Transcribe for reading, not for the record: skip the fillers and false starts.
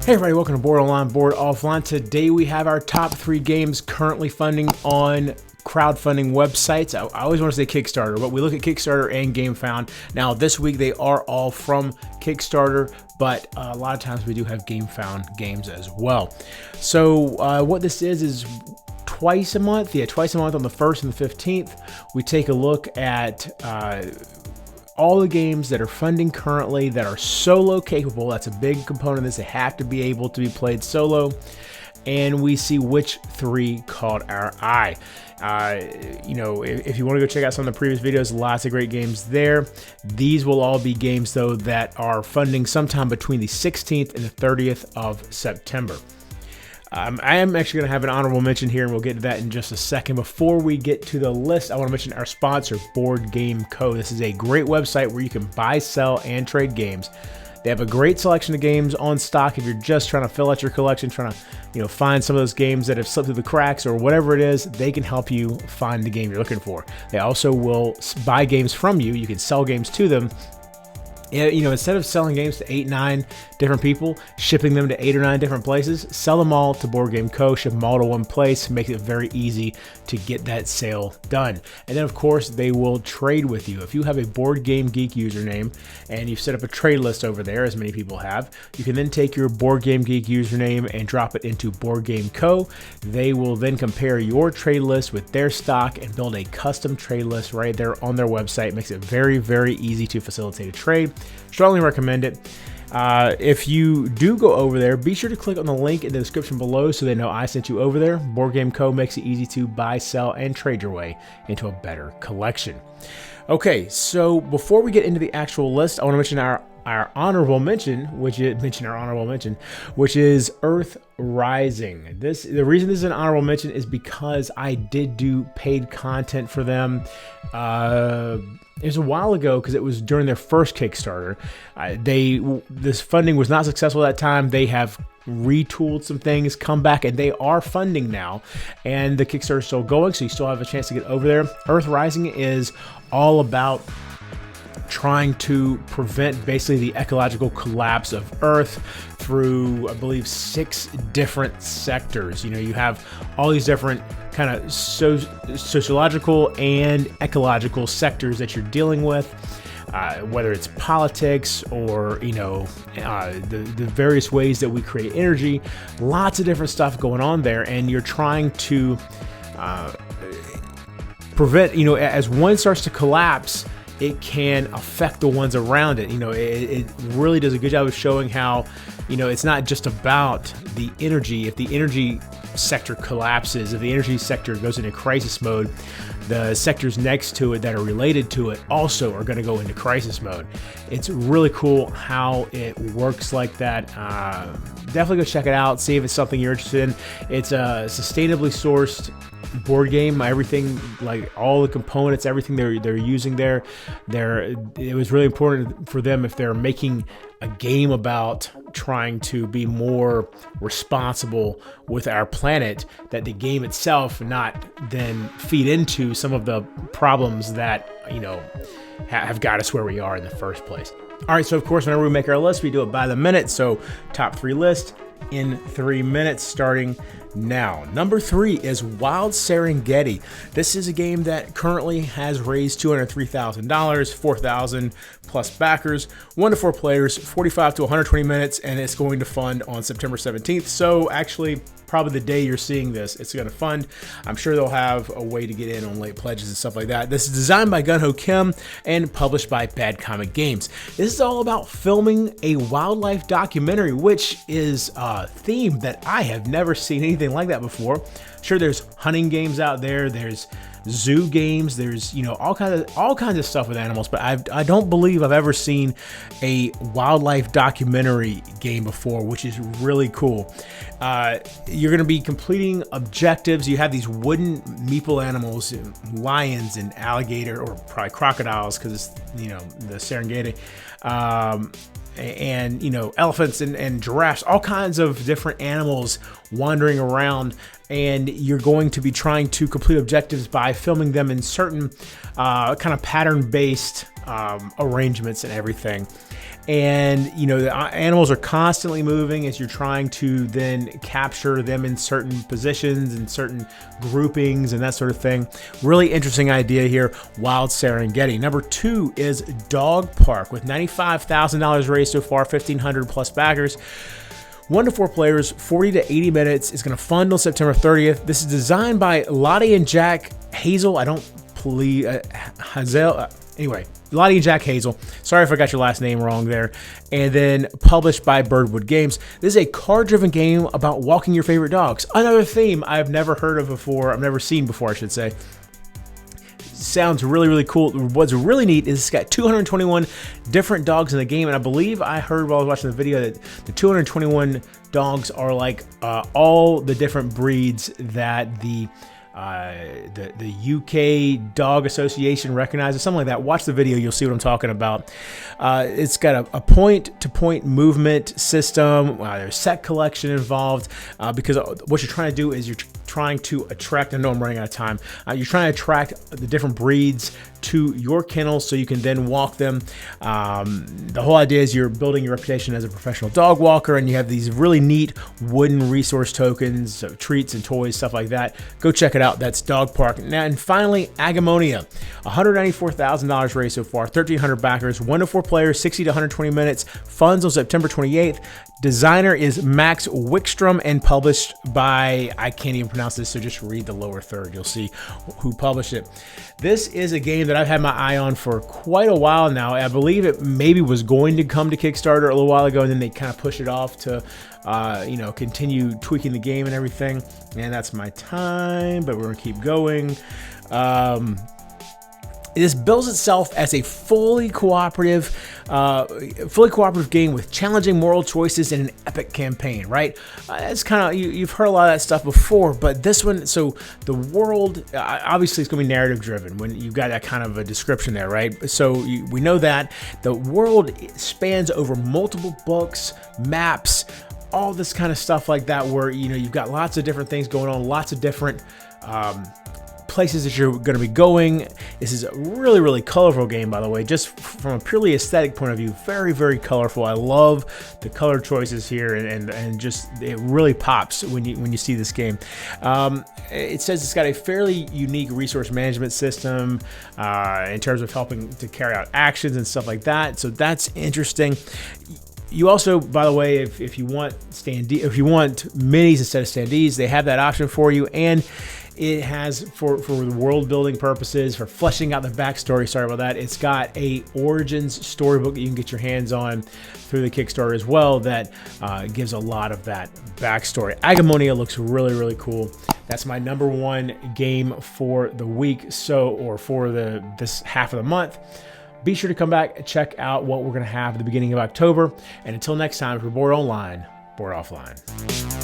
Hey everybody, welcome to Board Online, Board Offline. Today we have our top 3 games currently funding on crowdfunding websites. I always want to say Kickstarter, but we look at Kickstarter and GameFound. Now this week they are all from Kickstarter, but a lot of times we do have GameFound games as well. So what this is twice a month. Yeah, twice a month on the 1st and the 15th. We take a look at all the games that are funding currently that are solo capable. That's a big component of this. They have to be able to be played solo. And we see which 3 caught our eye. If you want to go check out some of the previous videos, lots of great games there. These will all be games, though, that are funding sometime between the 16th and the 30th of September. I am actually going to have an honorable mention here, and we'll get to that in just a second. Before we get to the list, I want to mention our sponsor, Board Game Co. This is a great website where you can buy, sell, and trade games. They have a great selection of games on stock if you're just trying to fill out your collection, trying to find some of those games that have slipped through the cracks or whatever it is. They can help you find the game you're looking for. They also will buy games from you. You can sell games to them. Instead of selling games to 8-9 different people, shipping them to 8 or 9 different places, sell them all to Board Game Co. Ship them all to one place, make it very easy to get that sale done. And then, of course, they will trade with you. If you have a Board Game Geek username and you've set up a trade list over there, as many people have, you can then take your Board Game Geek username and drop it into Board Game Co. They will then compare your trade list with their stock and build a custom trade list right there on their website. It makes it very, very easy to facilitate a trade. Strongly recommend it. If you do go over there, be sure to click on the link in the description below so they know I sent you over there. Board Game Co. makes it easy to buy, sell, and trade your way into a better collection. Okay, so before we get into the actual list, I want to mention our honorable mention, which is Earth Rising. The reason this is an honorable mention is because I did do paid content for them. It was a while ago because it was during their first Kickstarter. This funding was not successful at that time. They have retooled some things, come back, and they are funding now. And the Kickstarter is still going, so you still have a chance to get over there. Earth Rising is all about trying to prevent basically the ecological collapse of Earth through, I believe, 6 different sectors. You have all these different kind of sociological and ecological sectors that you're dealing with, whether it's politics or the various ways that we create energy. Lots of different stuff going on there, and you're trying to prevent, as one starts to collapse, it can affect the ones around it. It really does a good job of showing how, it's not just about the energy. If the energy sector collapses, if the energy sector goes into crisis mode, the sectors next to it that are related to it also are going to go into crisis mode. It's really cool how it works like that. Definitely go check it out, see if it's something you're interested in. It's a sustainably sourced board game. Everything, like all the components, everything they're using there, it was really important for them, if they're making a game about trying to be more responsible with our planet, that the game itself not then feed into some of the problems that have got us where we are in the first place. All right, so of course, whenever we make our list, we do it by the minute. So top 3 list in 3 minutes, starting now. Number 3 is Wild Serengeti. This is a game that currently has raised $203,000, 4,000 plus backers, 1 to 4 players, 45 to 120 minutes, and it's going to fund on September 17th. So actually, probably the day you're seeing this, it's going to fund. I'm sure they'll have a way to get in on late pledges and stuff like that. This is designed by Gunho Kim and published by Bad Comic Games. This is all about filming a wildlife documentary, which is a theme that I have never seen anything like that before. Sure, there's hunting games out there, there's zoo games, there's all kinds of stuff with animals, but I don't believe I've ever seen a wildlife documentary game before, which is really cool. You're going to be completing objectives. You have these wooden meeple animals, lions and alligator, or probably crocodiles because it's the Serengeti, and elephants and giraffes, all kinds of different animals wandering around and you're going to be trying to complete objectives by filming them in certain kind of pattern-based arrangements and everything. And you know, the animals are constantly moving as you're trying to then capture them in certain positions and certain groupings and that sort of thing. Really interesting idea here. Wild Serengeti. Number 2 is Dog Park with $95,000 raised so far, 1,500 plus backers. 1 to 4 players, 40 to 80 minutes. It's going to fund on September 30th. This is designed by Lottie and Jack Hazel. I don't believe Hazel. Anyway, Lottie and Jack Hazel. Sorry if I got your last name wrong there. And then published by Birdwood Games. This is a card-driven game about walking your favorite dogs. Another theme I've never heard of before. I've never seen before, I should say. Sounds really, really cool. What's really neat is it's got 221 different dogs in the game, and I believe I heard while I was watching the video that the 221 dogs are like all the different breeds that the UK Dog Association recognizes, something like that. Watch the video, you'll see what I'm talking about. It's got a point-to-point movement system. There's set collection involved because what you're trying to do is you're trying to attract, I know I'm running out of time, you're trying to attract the different breeds to your kennel so you can then walk them. The whole idea is you're building your reputation as a professional dog walker, and you have these really neat wooden resource tokens, so treats and toys, stuff like that. Go check it out. That's Dog Park. Now, and finally, Agamonia. $194,000 raised so far, 1,300 backers, 1 to 4 players, 60 to 120 minutes, funds on September 28th. Designer is Max Wickstrom and published by, I can't even pronounce this, so just read the lower third. You'll see who published it. This is a game that I've had my eye on for quite a while now. I believe it maybe was going to come to Kickstarter a little while ago, and then they kind of pushed it off to, continue tweaking the game and everything. And that's my time, but we're gonna keep going. This bills itself as a fully cooperative game with challenging moral choices and an epic campaign, right? It's kind of, you've heard a lot of that stuff before, but this one, so the world, obviously it's going to be narrative driven when you've got that kind of a description there, right? So we know that the world spans over multiple books, maps, all this kind of stuff like that, where, you know, you've got lots of different things going on, lots of different places that you're going to be going. This is a really, really colorful game, by the way, just from a purely aesthetic point of view. Very, very colorful. I love the color choices here, and just it really pops when you see this game. It says it's got a fairly unique resource management system in terms of helping to carry out actions and stuff like that. So that's interesting. You also, by the way, if you want minis instead of standees, they have that option for you. And it has, for the world building purposes, for fleshing out the backstory, sorry about that, it's got a Origins storybook that you can get your hands on through the Kickstarter as well that gives a lot of that backstory. Agamonia looks really, really cool. That's my #1 game for the week, or for this half of the month. Be sure to come back and check out what we're going to have at the beginning of October. And until next time, for Board Online, Board Offline.